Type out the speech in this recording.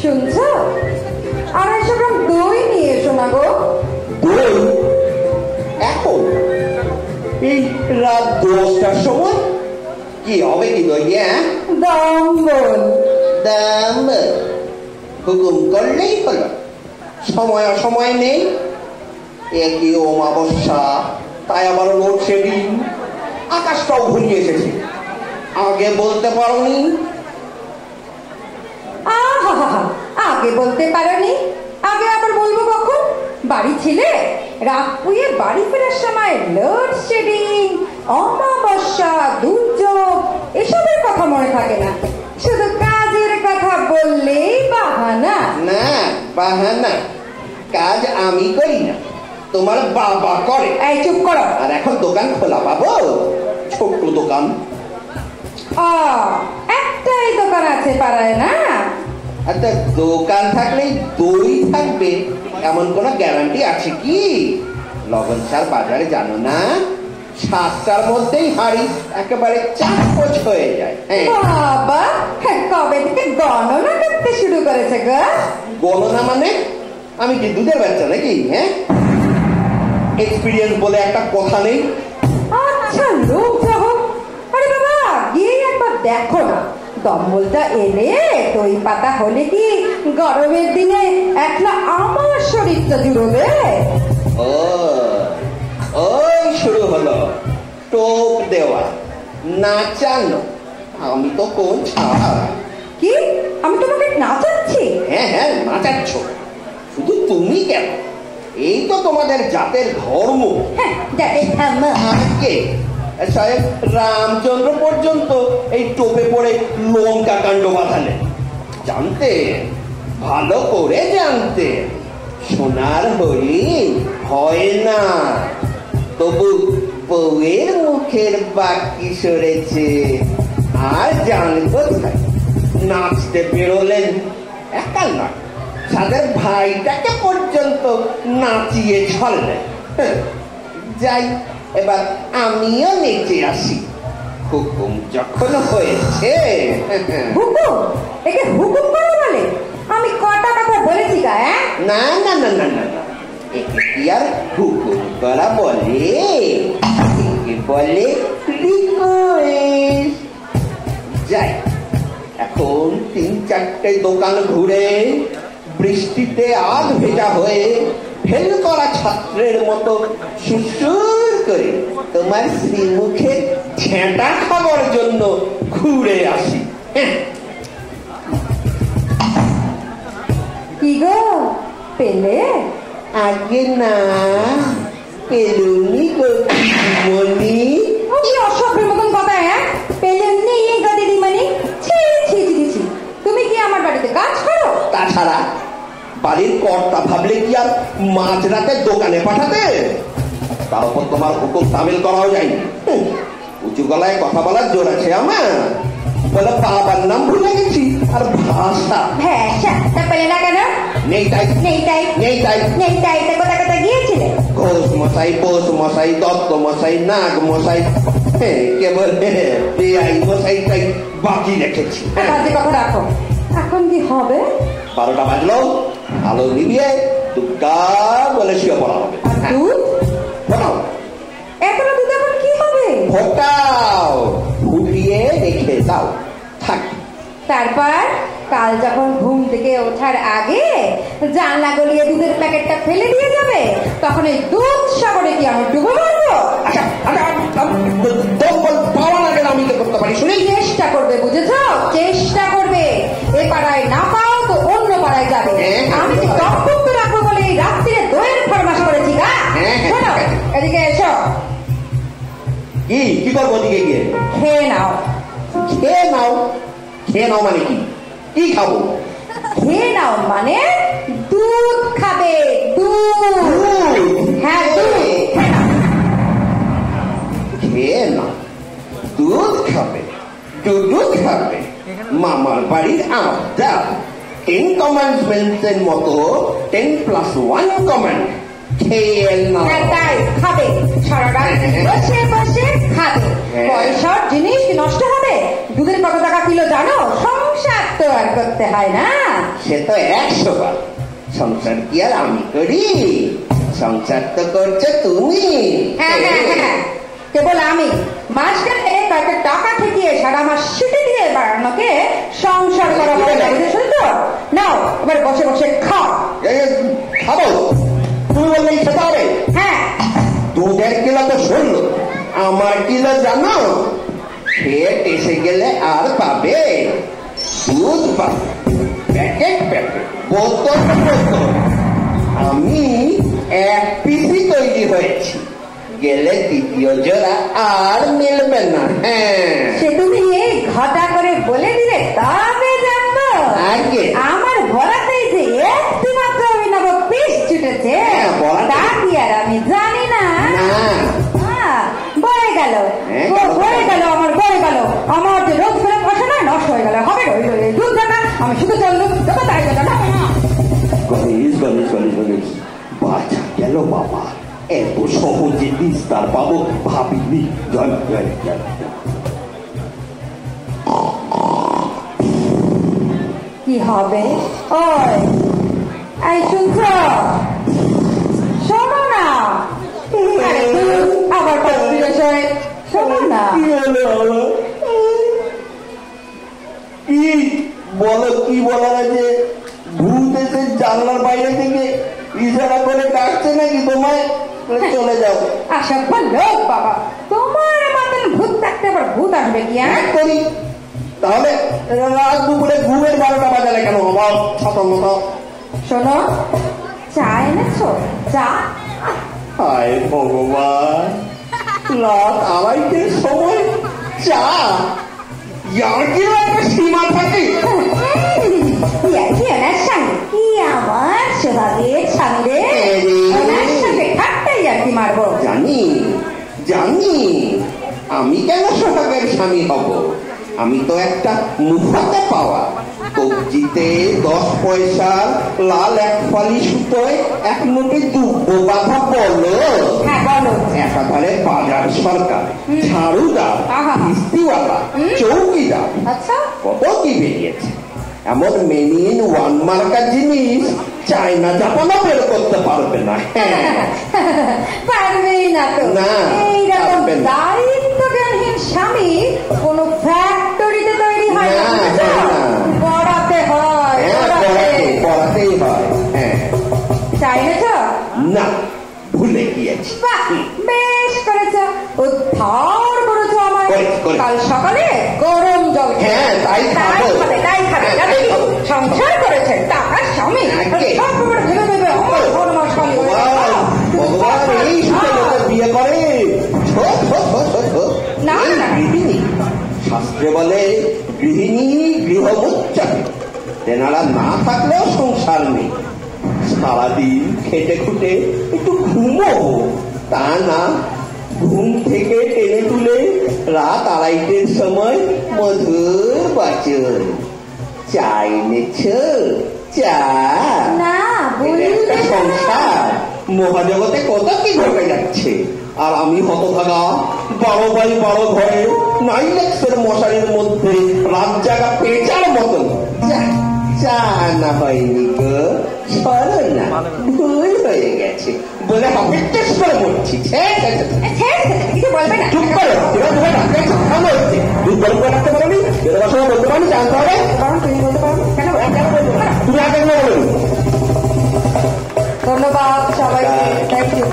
শুনছো? 250 গ্রাম দই নিয়ে এসো না গো। দই? এখন এই রাত 10টার সময় কি হবে কি দই? দাম বল। দাম হুকুম করলেই হলো, সময় অসময় নেই। একই অমাবস্যা, তাই আবার লোডশেডিং, আকাশটাও ঘুরিয়ে এসেছে। আগে বলতে পারোনি? আগে বলতে পারোনি? আগে আবার বলবো কখন? বাড়ি ছিলে, রাত পুয়ে বাড়ি ফেরার সময় লোডশেডিং, অমাবস্যা, দুর্যোগ এসবের কথা মনে থাকে না, শুধু কাজের কথা বললেই বাহানা। না বাহানা, কাজ আমি করি না, তোমার বাবা করে। এই চুপ করো। আর এখন দোকান খোলা পাবো? ছোট্ট দোকান। একটাই দোকান আছে পাড়ায় না? আচ্ছা, দোকান থাকলেই দই থাকবে এমন কোন গ্যারান্টি আছে কি? লবণ সার বাজারে জানো না, 7টার মধ্যেই হাড়ি একেবারে চাকচ হয়ে যায়। বাবা, কবে থেকে গণনা করতে শুরু করেছে গো? গণনা মানে? আমি কি দুধের বাচ্চা নাকি? এক্সপিরিয়েন্স বলে একটা কথা নেই। আচ্ছা লোক যা হোক, আরে বাবা গিয়ে একবার দেখো না, দম্বলটা এলে দই পাতা হলে কি গরমের দিনে একলা আমার শরীরটা জুড়বে? ওই শুরু হলো টোপ দেওয়া, নাচানো। আমি তো কোন ছাড়া? কি আমি তোমাকে নাচাচ্ছি? হ্যাঁ নাচাচ্ছ। শুধু তুমি কেন, এই তো তোমাদের জাতের ধর্ম। আগে সাহেব রামচন্দ্র পর্যন্ত এই টোপে পড়ে লঙ্কা কাণ্ড বাঁধালেন। জানতে, ভালো করে জানতে, সোনার হরিণ হয় না, তবু বউয়ের মুখের বাকি সরেছে। আর জানবো নাচতে বেরোলেন একা না, তাদের ভাইটাকে পর্যন্ত নাচিয়ে ছাড়লেন। যাই, এবার আমিও নেচে আসি। হুকুম যখন হয়েছে। হুকুম? একে হুকুম করো বলে? আমি কটা কথা বলেছি গা? না না না না না না, একে কি আর হুকুম করা বলে? একে বলে রিকোয়েস্ট। যাই, এখন 3-4টে দোকান ঘুরে বৃষ্টিতে আধ ভেজা হয়ে ফেল করা ছাত্রের মতো সুসুর করে তোমার শ্রীমুখের ছেঁটা খাবার জন্য ঘুরে আসি। কি গো পেলে? আগে না পেলুনি গো দিদিমণি। অসভ্যের মতন কথা। পেলেননি গো দিদিমণি? ছি ছি ছি, তুমি কি আমার বাড়িতে কাজ করো? তাছাড়া বাড়ির কর্তা ভাবলে কি আর মাঝরাতে দোকানে পাঠাতে? তার উপর তোমার হুকুম সামিল করাও যায়নি। উঁচু গলায় কথা বলার জোর আছে আমার, বলে বাবার নাম ভুলে গেছি আর ভাষা। তা পেলে না কেন? নেই তাই নেই তাই নেই তাই নেই তাই কোথা কোথা গিয়েছিলে? ঘোষ মশাই, বোস মশাই, দত্ত মশাই, নাগ মশাই, কেবল বেআই মশাই তাই বাকি রেখেছি। বাজে কথা রাখো। এখন কি হবে? 12টা বাজলো, আলো নিভিয়ে দুধটা বলে শুয়ে পড়া হবে। দুধ ফোটাও। এত দুধ এখন কি হবে? ফোটাও, ফুটিয়ে রেখে দাও, থাক। তারপর কাল যখন ঘুম থেকে ওঠার আগে জানলা গলিয়ে দুধের প্যাকেটটা ফেলে দিয়ে যাবে, তখন এই দুধ সাগরে কি আমি ডুবে মারবো? পাওয়া লাগে না, আমি তো করতে পারি। শুনি, চেষ্টা করবে, বুঝেছো? চেষ্টা করবে। এ পাড়ায় না পাও তো অন্য পাড়ায় যাবে। আমি কি বক্তব্য রাখবো বলে এই রাত্রিরে দইয়ের ফরমাশ করেছি গা? শোনো, এদিকে এসো। কি করবো? ওদিকে গিয়ে খেয়ে নাও। খেয়ে নাও? খেয়ে নাও মানে কি? কি খাবো? খেয়ে নাও মানে দুধ খাবে। দুধ? হ্যাঁ দুধ। খেয়ে নাও, দুধ খাবে, দুধ খাবে। মামার বাড়ির আবদার। 10 কমান্ডমেন্টসের মতো 10+1 কমান্ড। খেয়ে নাও। তাই খাবে, সারা রাত বসে বসে খাবে। পয়সার জিনিস নষ্ট হবে, দুধের কত টাকা কিলো জানো? সংসার তো আর করতে হয় না। সে তো 100 বার। সংসার কি আর আমি করি? সংসার তো করছো তুমি। হ্যাঁ হ্যাঁ হ্যাঁ, কেবল আমি মাঝখানে কয়েকটা টাকা ঠেকিয়ে সারা মাস ছুটি দিয়ে বাড়ানোকে সংসার করা বলে না, বুঝেছো তো? নাও এবার বসে বসে খাও। খাবো? তুমি বললেই খেতে হবে? হ্যাঁ। দুধের কিলো তো শুনলো, আমার কিলো জানো? পেট এসে গেলে আর পাবে? দুধ পাবে, প্যাকেট প্যাকেট, বোতল বোতল। আমি 1 পিসই তৈরি হয়েছি, গেলে দ্বিতীয় জোড়া আর মিলবে না। হ্যাঁ, সে তুমি ঘটা করে বলে দিলে তবে জানবো। আগে আমার বলাতেই যে একটু মাত্র অভিনব পিস ছুটেছে তা কি আর আমি জানি না? বয়ে গেল, বয়ে গেল, আমার বয়ে গেল। আমার যে রোজ ফেরত বসে না, নষ্ট হয়ে গেল। হবে দুধ দেখা, আমি শুধু চললো দেখো তাই গেল না। গণেশ গণেশ গণেশ গণেশ, বাঁচা গেল বাবা। এত সহজে বিস্তার পাবো ভাবিনি। জয় জয় জয়। কি হবে? ওই এই শুনছ? শোনো না, আবার শোনো না। কি বলো, কি বলার আছে? ভূত এসে জানলার বাইরে থেকে ইশারা করে ডাকছে নাকি তোমায়? চলে যাও। আশা লোক বাবা, তোমার মতন ভূত থাকতে আবার ভূত আসবে কি? করি তাহলে রাত দুপুরে ঘুমের 12টা বাজালে কেন? আমার ছত মতো। শোনো, চা এনেছো? চা? হায় ভগবান, রাত 2:30টার সময় চা? ইয়ার্কির একটা সীমা থাকে। ওনার সঙ্গে কি আমার সোহাগের স্বামী রে, ওনার সঙ্গে ঠাট্টাই ইয়ার্কি মারবো? জানি জানি, আমি কেন সোহাগের স্বামী হব? আমি তো একটা মুফাতে পাওয়া কবজিতে 10 পয়সার লাল 1 ফালি সুতোয় 1 মুঠি দুব্ব বাঁধা বলো। হ্যাঁ বলো। একাধারে বাজার সরকার, ঝাড়ুদার, ইস্তিওয়ালা, চৌকিদার, আচ্ছা কত কি বেরিয়েছে। এমন মেনি ইন ওয়ান মার্কার জিনিস চায়না জাপানও বের করতে পারবে না। পারবেই না তো। এইরকম দায়িত্বজ্ঞানহীন স্বামী কোন ফ্যাক্টরিতে তৈরি হয় না, পড়াতে হয়, পড়াতেই হয়। হ্যাঁ, চাই না না, ভুলে গিয়েছি। বেশ করেছ, উদ্ধার করেছো আমার। কাল সকালে গরম জল। হ্যাঁ তাই খাবে, তাই খাবে। সংসার করেছেন টাকার স্বামী, ভেবে ভেবে বিয়ে করে না। গৃহিণী শাস্ত্রে বলে, গৃহিণী গৃহমুচ্চাকে। তেনারা না থাকলেও সংসার নেই। সারাদিন খেটে খুটে একটু ঘুমোবো, তা না, ঘুম থেকে টেনে তুলে রাত 2:30টার সময় মধুর বাচন। চা এনেছ? চা না, সংসার মহাজগতে কত কি ঘটে যাচ্ছে, আর আমি হতভাগা 12x12 ঘরে 9 মশারির মধ্যে রাত জাগা পেঁচার মতন। চা না হয়নি গো, সরো না, ভুল হয়ে গেছে বলে হাফের করে বলছি। কিছু বলবে না, চুপ করো। দুধ গরম করে রাখতে পারবি, বলতে পারবি, জানতে হবে। তুমি বলতে পারো কেন? তুমি আগে বলুন। ধন্যবাদ সবাইকে, থ্যাংক ইউ।